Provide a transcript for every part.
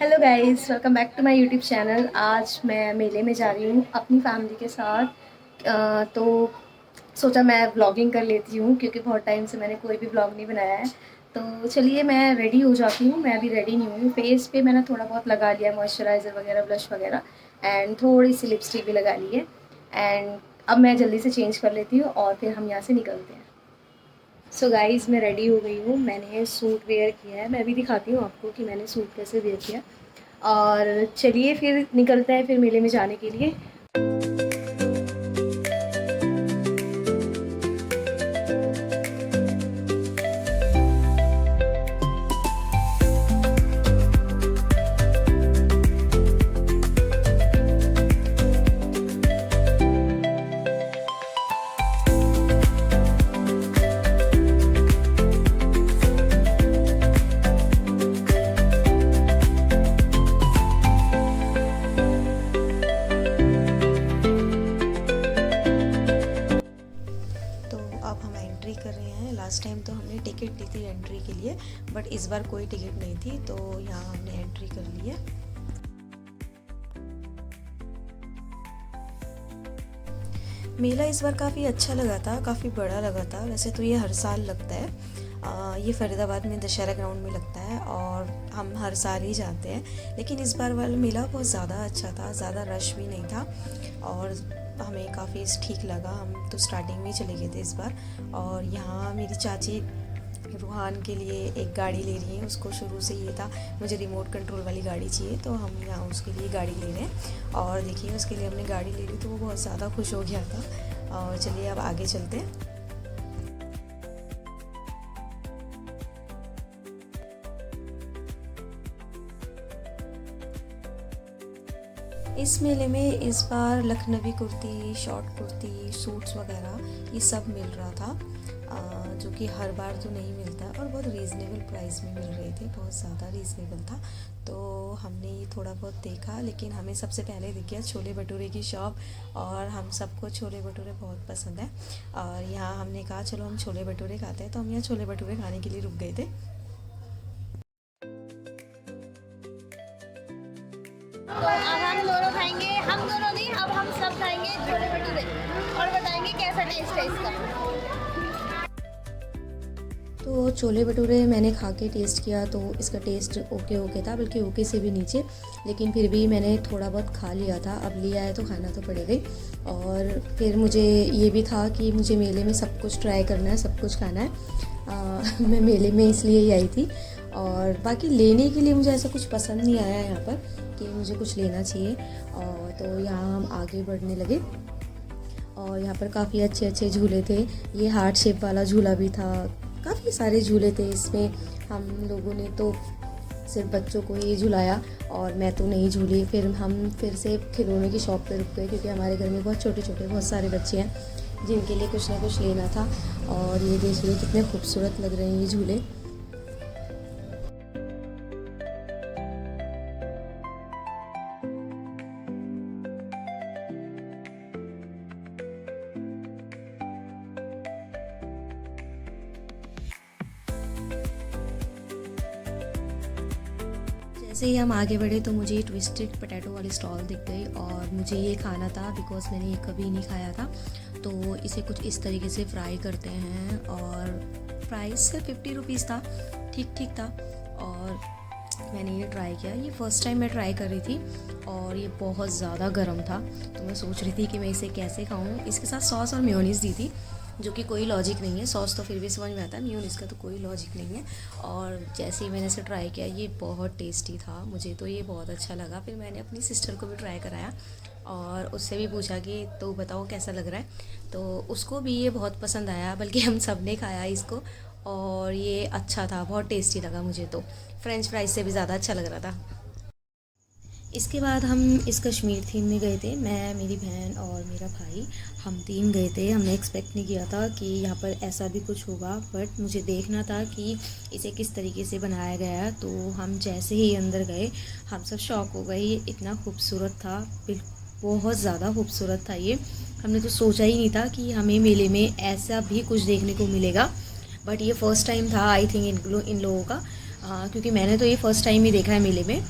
Hello guys, welcome back to my YouTube channel. आज मैं मेले में जा रही हूँ अपनी फैमिली के साथ। तो सोचा मैं व्लॉगिंग कर लेती हूँ क्योंकि बहुत टाइम से मैंने कोई भी व्लॉग नहीं बनाया है। तो चलिए मैं रेडी हो जाती हूँ। मैं अभी रेडी नहीं हुई हूँ। फेस पे मैंने थोड़ा बहुत लगा लिया मॉइस्चराइज़र वगैरह, ब्लश वगैरह, एंड थोड़ी सी लिपस्टिक भी लगा ली है। एंड अब मैं जल्दी से चेंज कर लेती हूँ और फिर हम यहाँ से निकलते हैं। सो गाइज़, मैं रेडी हो गई हूँ। मैंने सूट वेयर किया है। मैं भी दिखाती हूँ आपको कि मैंने सूट कैसे वेयर किया। और चलिए फिर निकलते हैं फिर मेले में जाने के लिए। तो अब हम एंट्री कर रहे हैं। लास्ट टाइम तो हमने टिकट ली थी एंट्री के लिए, बट इस बार कोई टिकट नहीं थी, तो यहाँ हमने एंट्री कर ली है। मेला इस बार काफ़ी अच्छा लगा था, काफ़ी बड़ा लगा था। वैसे तो ये हर साल लगता है। ये फरीदाबाद में दशहरा ग्राउंड में लगता है और हम हर साल ही जाते हैं। लेकिन इस बार वाला मेला बहुत ज़्यादा अच्छा था, ज़्यादा रश भी नहीं था और हमें काफ़ी ठीक लगा। हम तो स्टार्टिंग में ही चले गए थे इस बार। और यहाँ मेरी चाची रूहान के लिए एक गाड़ी ले रही हैं। उसको शुरू से ये था मुझे रिमोट कंट्रोल वाली गाड़ी चाहिए, तो हम यहाँ उसके लिए गाड़ी ले रहे हैं। और देखिए उसके लिए हमने गाड़ी ले ली तो वो बहुत ज़्यादा खुश हो गया था। और चलिए अब आगे चलते हैं। इस मेले में इस बार लखनवी कुर्ती, शॉर्ट कुर्ती, सूट्स वगैरह ये सब मिल रहा था, जो कि हर बार तो नहीं मिलता और बहुत रीज़नेबल प्राइस में मिल रहे थे, बहुत ज़्यादा रीज़नेबल था। तो हमने ये थोड़ा बहुत देखा, लेकिन हमें सबसे पहले दिख गया छोले भटूरे की शॉप। और हम सबको छोले भटूरे बहुत पसंद है और यहाँ हमने कहा चलो हम छोले भटूरे खाते हैं, तो हम यहाँ छोले भटूरे खाने के लिए रुक गए थे। तो अब हम दोनों खाएंगे, हम दोनों नहीं, अब हम सब खाएंगे छोले भटूरे और बताएंगे कैसा टेस्ट है इसका। तो छोले भटूरे मैंने खा के टेस्ट किया तो इसका टेस्ट ओके ओके था, बल्कि ओके से भी नीचे। लेकिन फिर भी मैंने थोड़ा बहुत खा लिया था, अब लिया है तो खाना तो पड़ेगा ही। और फिर मुझे ये भी था कि मुझे मेले में सब कुछ ट्राई करना है, सब कुछ खाना है। मैं मेले में इसलिए ही आई थी। और बाकी लेने के लिए मुझे ऐसा कुछ पसंद नहीं आया यहाँ पर कि मुझे कुछ लेना चाहिए। और तो यहाँ हम आगे बढ़ने लगे और यहाँ पर काफ़ी अच्छे अच्छे झूले थे। ये हार्ट शेप वाला झूला भी था, काफ़ी सारे झूले थे इसमें। हम लोगों ने तो सिर्फ बच्चों को ही झुलाया और मैं तो नहीं झूली। फिर हम फिर से खिलौने की शॉप पे रुक गए क्योंकि हमारे घर में बहुत छोटे छोटे बहुत सारे बच्चे हैं जिनके लिए कुछ ना कुछ लेना था। और ये देखिए कितने खूबसूरत लग रहे हैं ये झूले। जैसे ही हम आगे बढ़े तो मुझे ट्विस्टेड पोटैटो वाली स्टॉल दिख गई और मुझे ये खाना था बिकॉज़ मैंने ये कभी नहीं खाया था। तो इसे कुछ इस तरीके से फ्राई करते हैं और प्राइस सिर्फ 50 रुपीज़ था, ठीक ठीक था। और मैंने ये ट्राई किया, ये फ़र्स्ट टाइम मैं ट्राई कर रही थी और ये बहुत ज़्यादा गर्म था। तो मैं सोच रही थी कि मैं इसे कैसे खाऊं। इसके साथ सॉस और मेयोनीज़ दी थी, जो कि कोई लॉजिक नहीं है। सॉस तो फिर भी समझ में आता है, मेयोनीज़ का तो कोई लॉजिक नहीं है। और जैसे ही मैंने इसे ट्राई किया ये बहुत टेस्टी था, मुझे तो ये बहुत अच्छा लगा। फिर मैंने अपनी सिस्टर को भी ट्राई कराया और उससे भी पूछा कि तो बताओ कैसा लग रहा है। तो उसको भी ये बहुत पसंद आया, बल्कि हम सब ने खाया इसको और ये अच्छा था, बहुत टेस्टी लगा मुझे। तो फ्रेंच फ्राइज से भी ज़्यादा अच्छा लग रहा था। इसके बाद हम इस कश्मीर थीम में गए थे, मैं, मेरी बहन और मेरा भाई, हम तीन गए थे। हमने एक्सपेक्ट नहीं किया था कि यहाँ पर ऐसा भी कुछ होगा, बट मुझे देखना था कि इसे किस तरीके से बनाया गया है। तो हम जैसे ही अंदर गए हम सब शॉक हो गए, ये इतना खूबसूरत था, बहुत ज़्यादा खूबसूरत था ये। हमने तो सोचा ही नहीं था कि हमें मेले में ऐसा भी कुछ देखने को मिलेगा। बट ये फ़र्स्ट टाइम था आई थिंक इन लोगों का, क्योंकि मैंने तो ये फ़र्स्ट टाइम ही देखा है मेले में।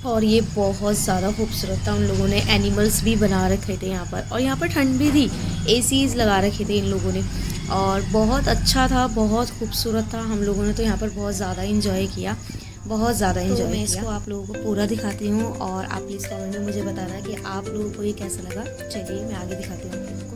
और ये बहुत ज़्यादा खूबसूरत था। उन लोगों ने एनिमल्स भी बना रखे थे यहाँ पर, और यहाँ पर ठंड भी थी, एसीज़ लगा रखे थे इन लोगों ने, और बहुत अच्छा था, बहुत खूबसूरत था। हम लोगों ने तो यहाँ पर बहुत ज़्यादा इंजॉय किया, बहुत ज़्यादा इंजॉय किया। मैं इसको आप लोगों को पूरा दिखाती हूँ और आप प्लीज़ कमेंट में मुझे बताना कि आप लोगों को ये कैसा लगा। चलिए मैं आगे दिखाती हूँ आप लोगों को।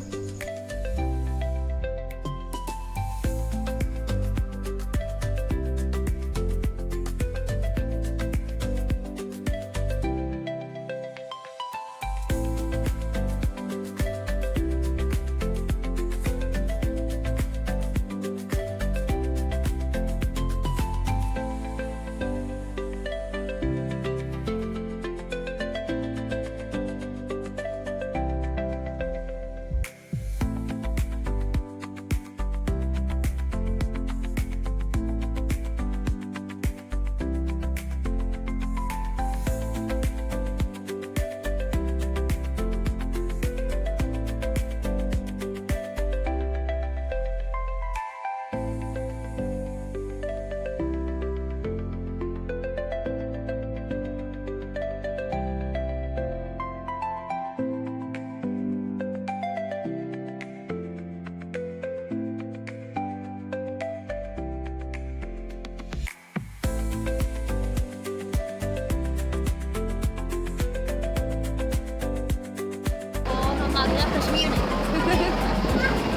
कश्मीर में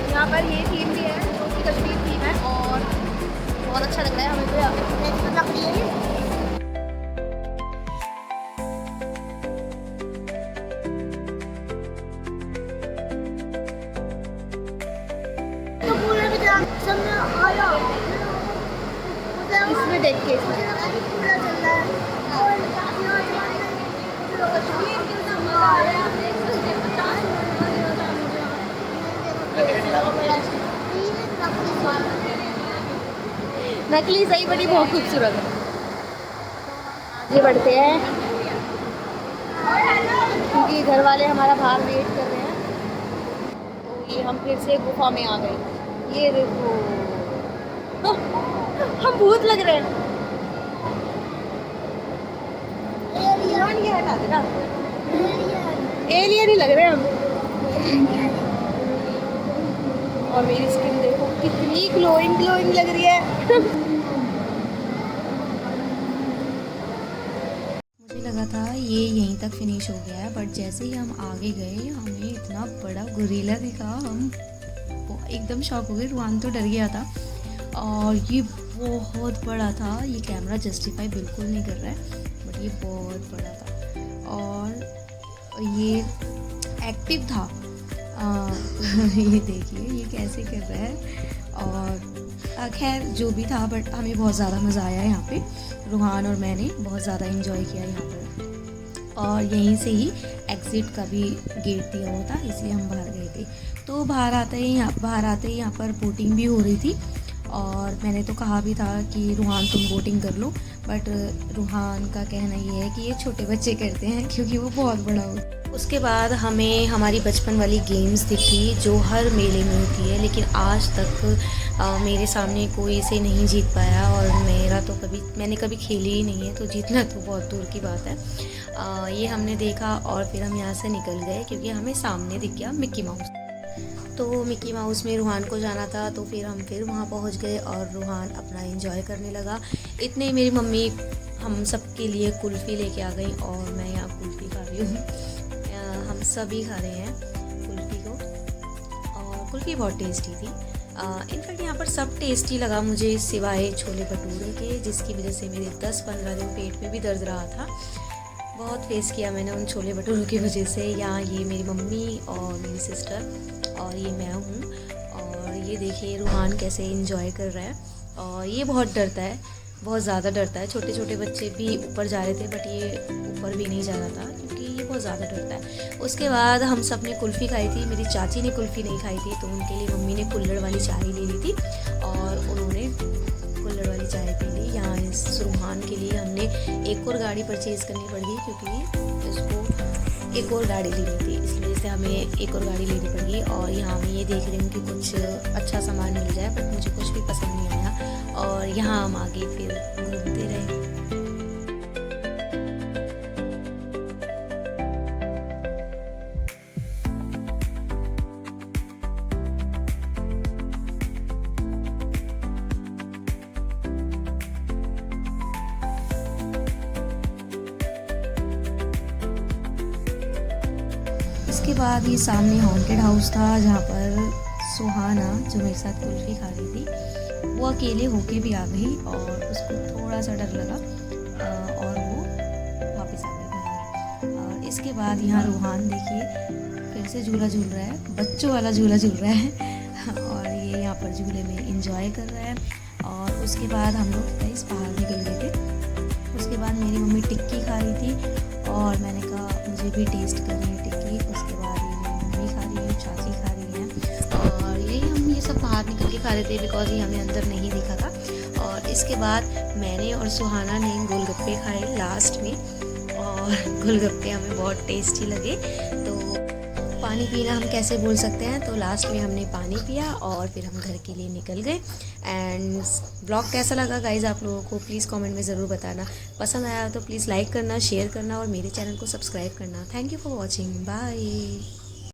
यहाँ पर ये थीम भी है, जो कि कश्मीर थीम है, और बहुत अच्छा लग रहा है हमें तो यहाँ पे लकड़ी है। तो पूरे सामने आया, इसमें देख के पूरा चल रहा है और कश्मीर के नकली सही बड़ी बहुत खूबसूरत है। आगे बढ़ते हैं क्योंकि घर वाले हमारा बाहर वेट कर रहे हैं। तो ये हम फिर से गुफा में आ गए। ये देखो हम भूत लग रहे हैं। ये हटा देना, एलियन ही लग रहे हैं हम। और मेरी स्किन देखो कितनी ग्लोइंग ग्लोइंग लग रही है। मुझे लगा था ये यहीं तक फिनिश हो गया है, बट जैसे ही हम आगे गए हमें इतना बड़ा गोरिल्ला दिखा, हम एकदम शॉक हो गए। रुहान तो डर गया था, और ये बहुत बड़ा था। ये कैमरा जस्टिफाई बिल्कुल नहीं कर रहा है, बट ये बहुत बड़ा था और ये एक्टिव था। ये देखिए ये कैसे कर रहा है। और खैर जो भी था, बट हमें बहुत ज़्यादा मज़ा आया यहाँ पे। रुहान और मैंने बहुत ज़्यादा एंजॉय किया यहाँ पर, और यहीं से ही एग्ज़िट का भी गेट दिया हुआ था, इसलिए हम बाहर गए थे। तो बाहर आते ही यहाँ पर बोटिंग भी हो रही थी, और मैंने तो कहा भी था कि रुहान तुम बोटिंग कर लो, बट रुहान का कहना ये है कि ये छोटे बच्चे करते हैं क्योंकि वो बहुत बड़ा हो। उसके बाद हमें हमारी बचपन वाली गेम्स दिखी जो हर मेले में होती है, लेकिन आज तक मेरे सामने कोई इसे नहीं जीत पाया, और मैंने कभी खेली ही नहीं है, तो जीतना तो बहुत दूर की बात है। ये हमने देखा और फिर हम यहाँ से निकल गए क्योंकि हमें सामने दिख गया मिक्की माउस। तो मिक्की माउस में रुहान को जाना था, तो फिर हम वहाँ पहुँच गए और रुहान अपना एंजॉय करने लगा। इतने ही मेरी मम्मी हम सब के लिए कुल्फ़ी लेके आ गई, और मैं यहाँ कुल्फ़ी खा रही हूँ। हम सभी खा रहे हैं कुल्फ़ी को, और कुल्फ़ी बहुत टेस्टी थी। इनफैक्ट यहाँ पर सब टेस्टी लगा मुझे, सिवाय छोले भटूरे के, जिसकी वजह से मेरे 10-15 दिन पेट में भी दर्द रहा था। बहुत फेस किया मैंने उन छोले भटूरों की वजह से। यहाँ ये मेरी मम्मी और मेरी सिस्टर और ये मैं हूँ, और ये देखिए रुहान कैसे एंजॉय कर रहा है। और ये बहुत डरता है, बहुत ज़्यादा डरता है। छोटे छोटे बच्चे भी ऊपर जा रहे थे, बट ये ऊपर भी नहीं जा रहा था क्योंकि ये बहुत ज़्यादा डरता है। उसके बाद हम सब ने कुल्फ़ी खाई थी। मेरी चाची ने कुल्फ़ी नहीं खाई थी, तो उनके लिए मम्मी ने कुल्हड़ वाली चाय ले ली थी, और उन्होंने कुल्हड़ वाली चाय पी ली। यहाँ इस रुहान के लिए हमने एक और गाड़ी परचेज़ करनी पड़ गई क्योंकि इसको एक और गाड़ी लेनी थी, इसलिए से हमें एक और गाड़ी लेनी पड़ी। और यहाँ मैं ये देख रही हूँ कि कुछ अच्छा सामान मिल जाए, बट मुझे कुछ भी पसंद नहीं आया, और यहाँ हम आगे फिर घूमते रहे। इसके बाद ये सामने हॉन्टेड हाउस था जहाँ पर सुहाना जो मेरे साथ कुल्फ़ी खा रही थी वो अकेले होके भी आ गई और उसको थोड़ा सा डर लगा और वो वापस आ गई घर। और इसके बाद यहाँ रूहान देखिए फिर से झूला झूल रहा है, बच्चों वाला झूला झूल रहा है और ये यहाँ पर झूले में इंजॉय कर रहा है। और उसके बाद हम लोग इस बाहर निकल गए थे। उसके बाद मेरी मम्मी टिक्की खा रही थी और मैंने कहा मुझे भी टेस्ट करनी है टिक्की। उसके बाद ये मेरी मम्मी खा रही है, चाची खा रही हैं और यही हम ये सब बाहर निकल के खा रहे थे बिकॉज ये हमें अंदर नहीं दिखा था। और इसके बाद मैंने और सुहाना ने गोलगप्पे खाए लास्ट में और गोलगप्पे हमें बहुत टेस्टी लगे। तो पानी पीना हम कैसे भूल सकते हैं, तो लास्ट में हमने पानी पिया और फिर हम घर के लिए निकल गए। एंड ब्लॉग कैसा लगा गाइज़ आप लोगों को प्लीज़ कमेंट में ज़रूर बताना। पसंद आया तो प्लीज़ लाइक करना, शेयर करना और मेरे चैनल को सब्सक्राइब करना। Thank you for watching, bye.